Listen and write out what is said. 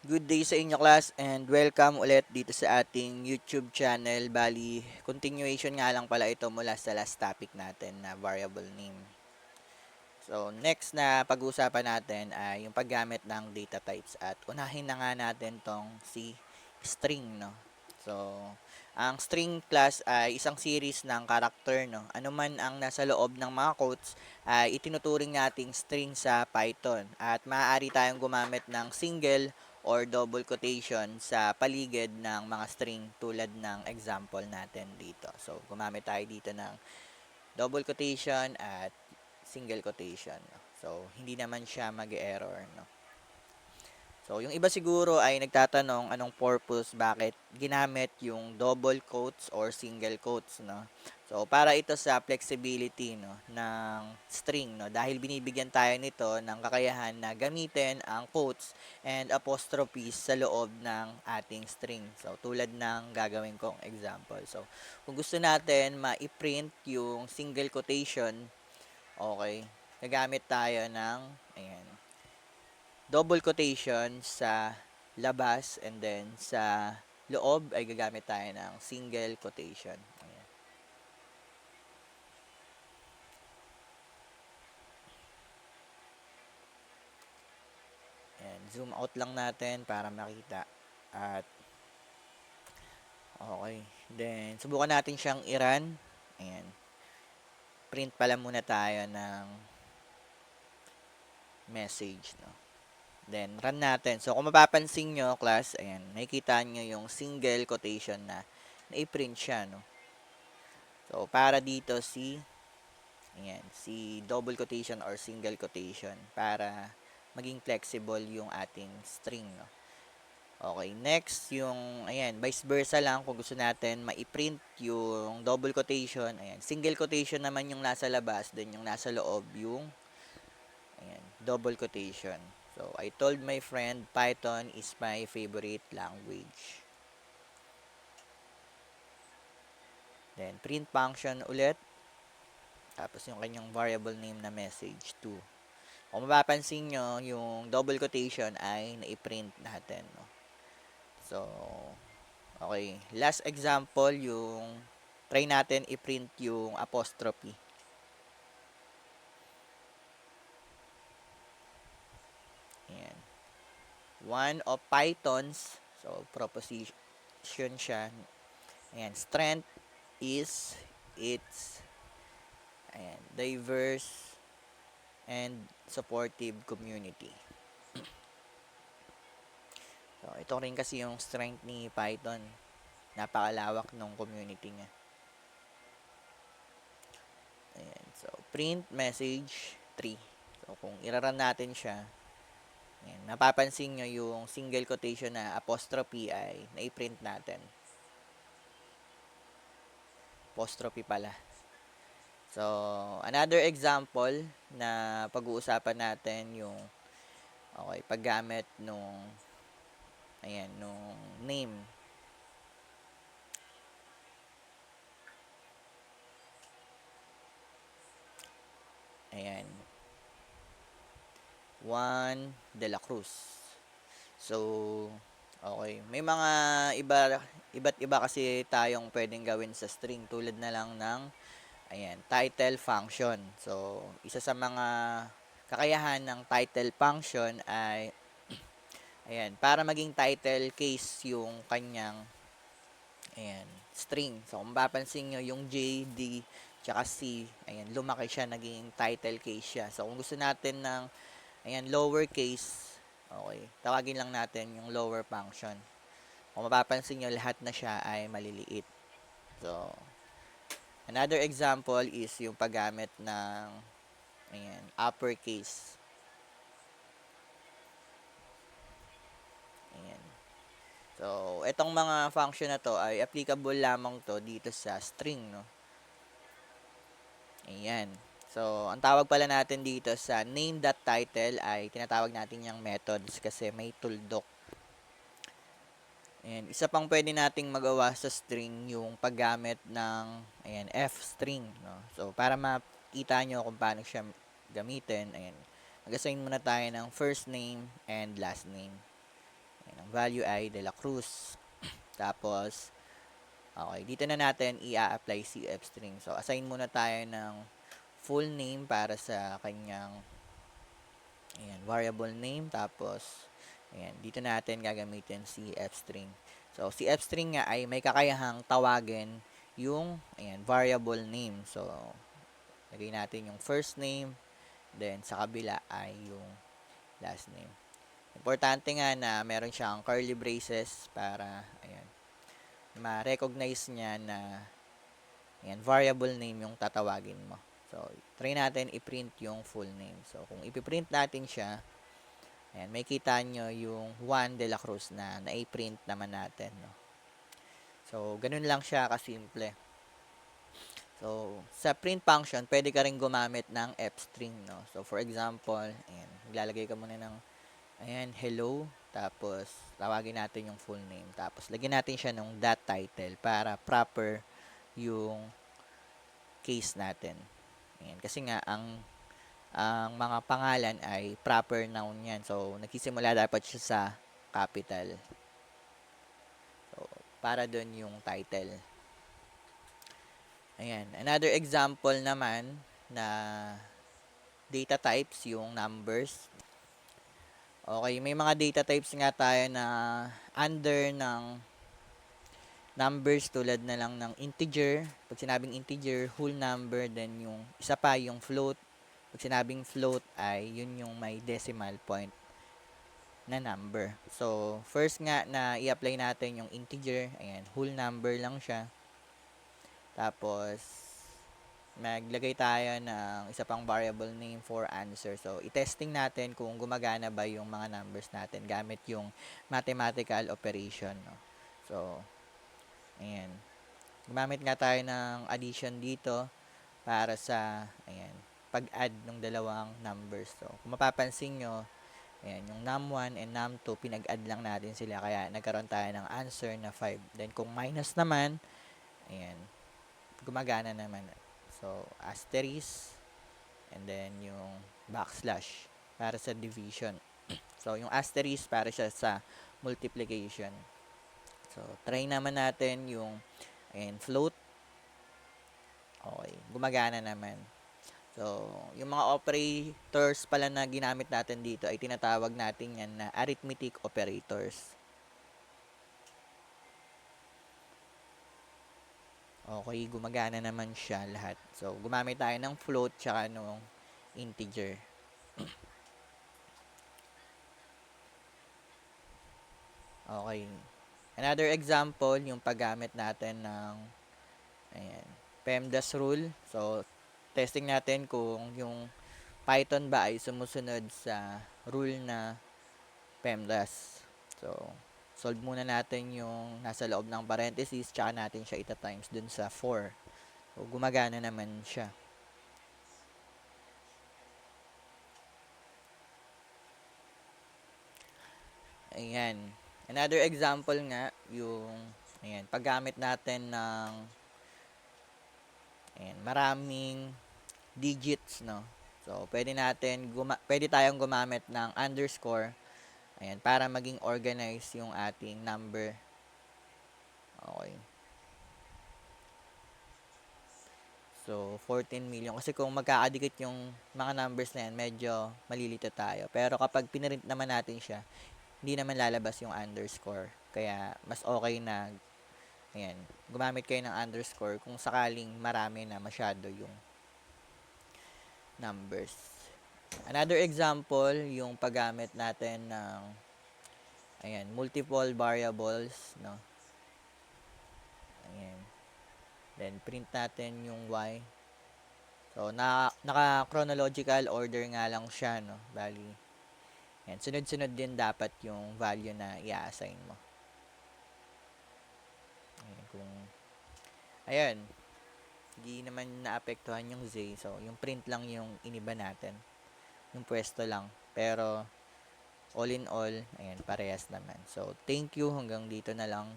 Good day sa inyo class and welcome ulit dito sa ating YouTube channel. Bali, continuation nga lang pala ito mula sa last topic natin na variable name. So, next na pag-uusapan natin ay yung paggamit ng data types at unahin na nga natin tong si string, no? So, ang string class ay isang series ng character, no? Ano man ang nasa loob ng mga quotes ay itinuturing nating string sa Python at maaari tayong gumamit ng single or double quotation sa paligid ng mga string tulad ng example natin dito. So, gumamit tayo dito ng double quotation at single quotation. No? So, hindi naman siya mag-error. No? So, yung iba siguro ay nagtatanong anong purpose, bakit ginamit yung double quotes or single quotes, no? So, para ito sa flexibility, no, ng string, no, dahil binibigyan tayo nito ng kakayahan na gamitin ang quotes and apostrophes sa loob ng ating string. So, tulad ng gagawin kong example. So, kung gusto natin ma-print yung single quotation, okay, gagamit tayo ng, ayan, double quotation sa labas and then sa loob ay gagamit tayo ng single quotation. Ayan. Ayan. Zoom out lang natin para makita. At okay. Then subukan natin siyang i-run. Ayan. Print pala muna tayo ng message, no. Then run natin. So kung mapapansin nyo, class, ayan, nakikita nyo yung single quotation na na-print siya, no. So para dito ayan, si double quotation or single quotation para maging flexible yung ating string, no? Okay, next, yung, ayan, vice versa lang kung gusto natin ma-print yung double quotation, ayan, single quotation naman yung nasa labas, then yung nasa loob yung, ayan, double quotation. So, I told my friend Python is my favorite language. Then, print function ulit. Tapos, yung kanyang variable name na message 2. Kung mapapansin nyo, yung double quotation ay na-print natin. No? So, okay. Last example, yung try natin i-print yung apostrophe. Ayan. One of Python's, so proposition siya. Ayan. Strength is its ayan, diverse and supportive community. So, ito rin kasi yung strength ni Python. Napakalawak ng community niya. Ayan. So, print message 3. So, kung iraran natin siya, ayan, napapansin nyo yung single quotation na apostrophe ay na-print natin. Apostrophe pala. So, another example na pag-uusapan natin yung okay, paggamit nung ayan, nung name. Ayan. Juan de la Cruz. So, okay. May mga iba't iba kasi tayong pwedeng gawin sa string tulad na lang ng ayan, title function. So, isa sa mga kakayahan ng title function ay ayan, para maging title case yung kanyang ayan, string. So, kung mapapansin nyo, yung J, D, tsaka C, ayan, lumaki siya, naging title case siya. So, kung gusto natin ng ayan, lower case, okay, tawagin lang natin yung lower function. Kung mapapansin nyo, lahat na siya ay maliliit. So, another example is yung paggamit ng ayan, uppercase. Ayan. So, itong mga function na to ay applicable lamang to dito sa string, no? Ayan. So, ang tawag pala natin dito sa name.title ay tinatawag natin yung methods kasi may tuldok. Ayan. Isa pang pwede nating magawa sa string yung paggamit ng ayan, f string, no? So, para makita nyo kung paano siya gamitin, ayan, mag-assign muna tayo ng first name and last name. Ayan, ang value ay De La Cruz. Tapos, okay, dito na natin i-apply si fstring. So, assign muna tayo ng full name para sa kanyang ayan, variable name. Tapos, ayan, dito natin gagamitin si fstring. So, si fstring nga ay may kakayahang tawagin yung ayan, variable name. So, lagay natin yung first name, then sa kabila ay yung last name. Importante nga na meron siyang curly braces para ayan, ma-recognize niya na ayan, variable name yung tatawagin mo. So, try natin i-print yung full name. So, kung ipiprint natin siya, ayan, may kita nyo yung Juan de la Cruz na na-print naman natin. No? So, ganun lang siya kasimple. So, sa print function, pwede ka rin gumamit ng fstring, no? So, for example, ayan, maglalagay ka muna ng, ayan, hello, tapos, tawagin natin yung full name. Tapos, lagyan natin siya ng dot title para proper yung case natin. Ayan, kasi nga, ang mga pangalan ay proper noun yan. So, nagsisimula dapat siya sa capital. So, para dun yung title. Ayan. Another example naman na data types, yung numbers. Okay, may mga data types nga tayo na under ng numbers tulad na lang ng integer. Pag sinabing integer, whole number, then yung isa pa, yung float. Pag sinabing float ay yun yung may decimal point na number. So, first nga na i-apply natin yung integer. Ayan, whole number lang siya. Tapos, maglagay tayo ng isa pang variable name for answer. So, i-testing natin kung gumagana ba yung mga numbers natin gamit yung mathematical operation. No? So, ayan. Gumamit nga tayo ng addition dito para sa, ayan, pag-add ng dalawang numbers. So, kung mapapansin nyo, ayan, yung num1 and num2, pinag-add lang natin sila. Kaya, nagkaroon tayo ng answer na 5. Then, kung minus naman, ayan, gumagana naman. So, asterisk, and then yung backslash para sa division. So, yung asterisk para siya sa multiplication. So, try naman natin yung ayan, float. Okay, gumagana naman. So, yung mga operators pala na ginamit natin dito ay tinatawag natin yan na arithmetic operators. Okay, gumagana naman siya lahat. So, gumamit tayo ng float tsaka nung integer. Okay. Another example, yung paggamit natin ng ayan, PEMDAS rule. So, testing natin kung yung Python ba ay sumusunod sa rule na PEMDAS. So, solve muna natin yung nasa loob ng parentheses, tsaka natin siya ita-times dun sa 4. So, gumagana naman siya. Ayan. Another example nga, yung ayan, paggamit natin ng ayan, maraming digits, no? So, pwede tayong gumamit ng underscore, ayan, para maging organized yung ating number. Okay. So, 14 million. Kasi kung magkakadikit yung mga numbers na yan, medyo malilito tayo. Pero kapag pinrint naman natin siya, hindi naman lalabas yung underscore. Kaya, mas okay na, ayan, gumamit kayo ng underscore kung sakaling marami na masyado yung numbers. Another example, yung paggamit natin ng, ayan, multiple variables, no? Ayan. Then, print natin yung y. So, naka-chronological order nga lang siya, no? Bali, ayan, sunod-sunod din dapat yung value na i-assign mo. Ayan, ayan, hindi naman naapektuhan yung z. So, yung print lang yung iniba natin. Yung pwesto lang. Pero, all in all, ayan, parehas naman. So, thank you. Hanggang dito na lang.